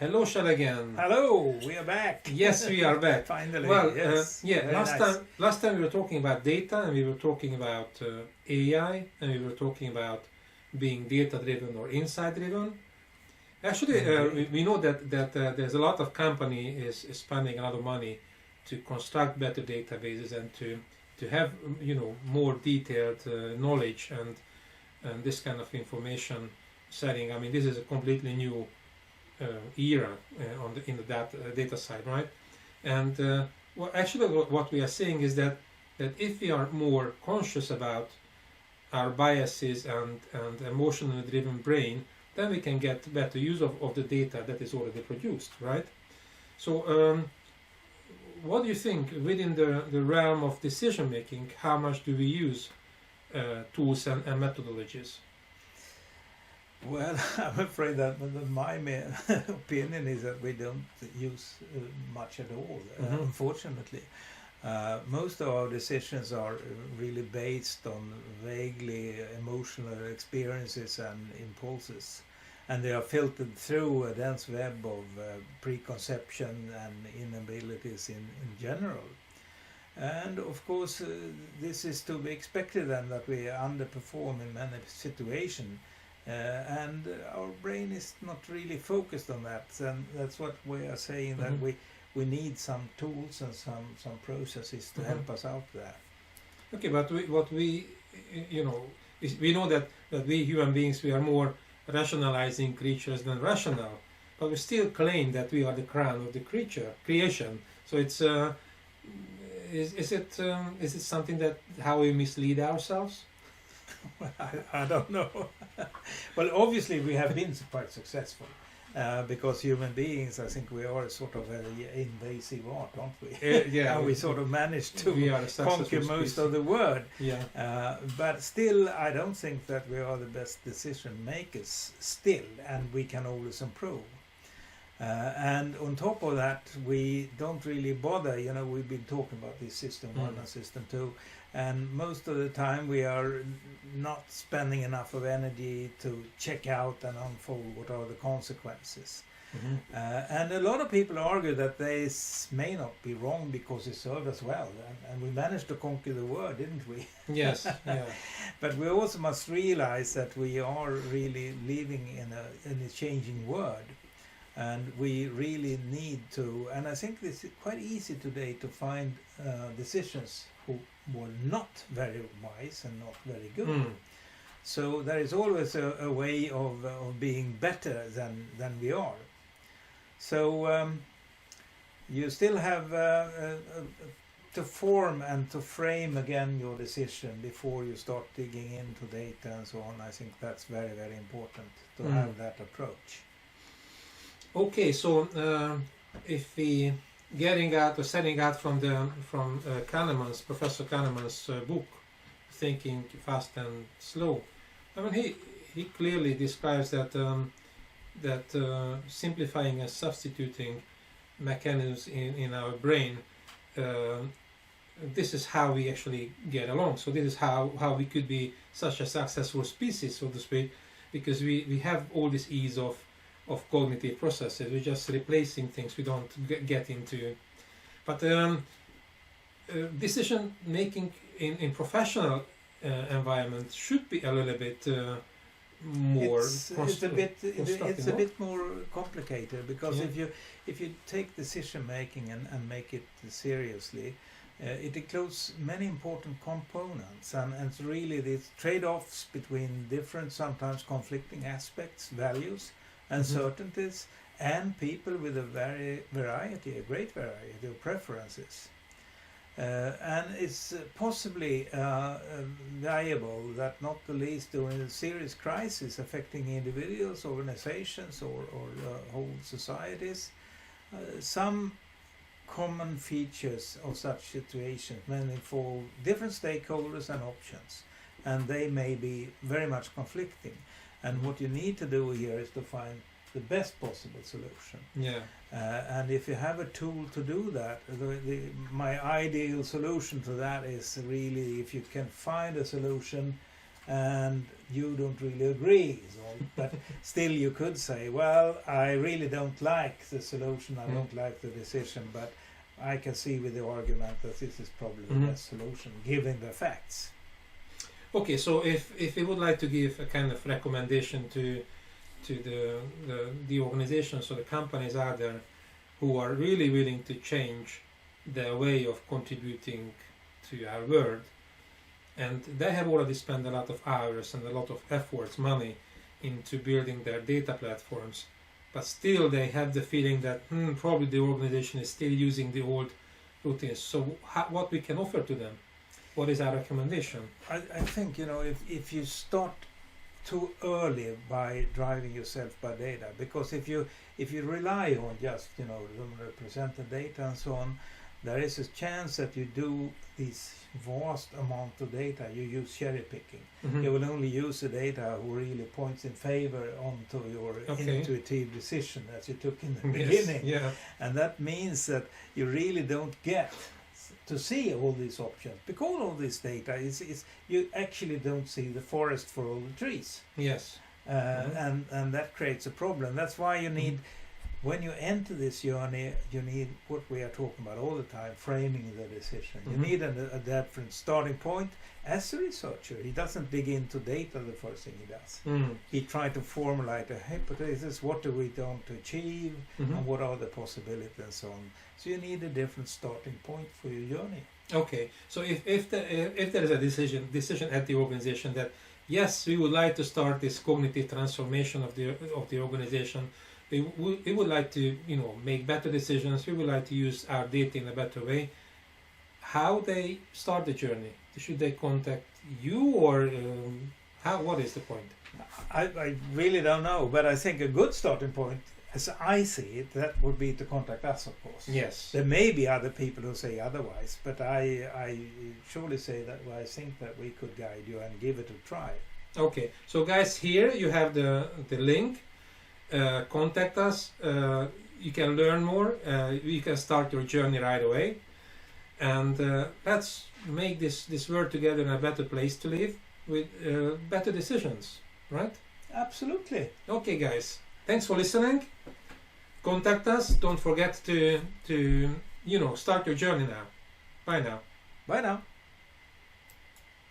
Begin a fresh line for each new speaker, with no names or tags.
Hello, Shell again.
Hello, we are back.
Yes, we are back.
Finally.
Well,
yes.
last time we were talking about data, and we were talking about AI, and we were talking about being data-driven or insight-driven. Actually, we know that there's a lot of company is spending a lot of money to construct better databases and to have more detailed knowledge and this kind of information setting. I mean, this is a completely new era in the data side, right? And what we are saying is that if we are more conscious about our biases and emotionally driven brain, then we can get better use of the data that is already produced, right? So what do you think within the realm of decision making, how much do we use tools and methodologies?
Well, I'm afraid that my opinion is that we don't use much at all, unfortunately. Most of our decisions are really based on vaguely emotional experiences and impulses, and they are filtered through a dense web of preconception and inabilities in general. And of course, this is to be expected, and that we underperform in many situations. And our brain is not really focused on that, and that's what we are saying, that we need some tools and some processes to help us out there.
Okay, but we know that we human beings, we are more rationalizing creatures than rational, but we still claim that we are the crown of the creation. So it's is it something that how we mislead ourselves?
I don't know. Well, obviously we have been quite successful because human beings, I think we are sort of an invasive art, aren't we?
Yeah,
and we sort of managed to conquer most of the world.
Yeah.
But still, I don't think that we are the best decision makers still, and we can always improve. And on top of that, we don't really bother. We've been talking about this system 1 and system 2, and most of the time we are not spending enough of energy to check out and unfold what are the consequences. And a lot of people argue that they may not be wrong because it served us well, and we managed to conquer the world, didn't we?
Yes. Yeah.
But we also must realize that we are really living in a changing world. And we really need to, and I think this is quite easy today to find decisions who were not very wise and not very good. So there is always a way of being better than we are. So you still have to form and to frame again your decision before you start digging into data and so on. I think that's very, very important to have that approach.
Okay, so if we setting out from Professor Kahneman's book, Thinking Fast and Slow, I mean he clearly describes that simplifying and substituting mechanisms in our brain, this is how we actually get along. So this is how we could be such a successful species, so to speak, because we have all this ease of cognitive processes. We're just replacing things we don't get into. But decision making in professional environment should be a little bit more
it's a bit more complicated, because if you take decision making and make it seriously, it includes many important components, and it's really these trade-offs between different, sometimes conflicting aspects, values, uncertainties, and people with a great variety of preferences. And it's possibly valuable that, not the least during a serious crisis affecting individuals, organizations, or whole societies, some common features of such situations may involve different stakeholders and options, and they may be very much conflicting. And what you need to do here is to find the best possible solution.
Yeah.
And if you have a tool to do that, my ideal solution to that is really if you can find a solution and you don't really agree. So, but still you could say, well, I really don't like the solution, I don't like the decision, but I can see with the argument that this is probably the best solution, given the facts.
Okay, so if we would like to give a kind of recommendation to the organizations or the companies out there who are really willing to change their way of contributing to our world, and they have already spent a lot of hours and a lot of efforts, money into building their data platforms, but still they have the feeling that probably the organization is still using the old routines. So what we can offer to them? What is our recommendation?
I think, if you start too early by driving yourself by data, because if you rely on just represent the data and so on, there is a chance that you do this vast amount of data, you use cherry picking. You will only use the data who really points in favor onto your intuitive decision that you took in the beginning.
Yeah.
And that means that you really don't get to see all these options, because all this data is you actually don't see the forest for all the trees.
Yes.
And that creates a problem. That's why you need, when you enter this journey, you need what we are talking about all the time, framing the decision. You need a different starting point. As a researcher, he doesn't dig into data the first thing he does. He tries to formulate a hypothesis, what do we want to achieve, and what are the possibilities and so on. So you need a different starting point for your journey.
Okay, so if there is a decision at the organization that yes, we would like to start this cognitive transformation of the organization, we would like to make better decisions, we would like to use our data in a better way, how they start the journey? Should they contact you, or what is the point?
I really don't know, but I think a good starting point, as I see it, that would be to contact us, of course.
Yes.
There may be other people who say otherwise, but I surely say that I think that we could guide you and give it a try. Okay,
so guys, here you have the link. Contact us. You can learn more. You can start your journey right away. And let's make this world together in a better place to live with better decisions, right?
Absolutely.
Okay, guys. Thanks for listening. Contact us. Don't forget to start your journey now. Bye now.
Bye now.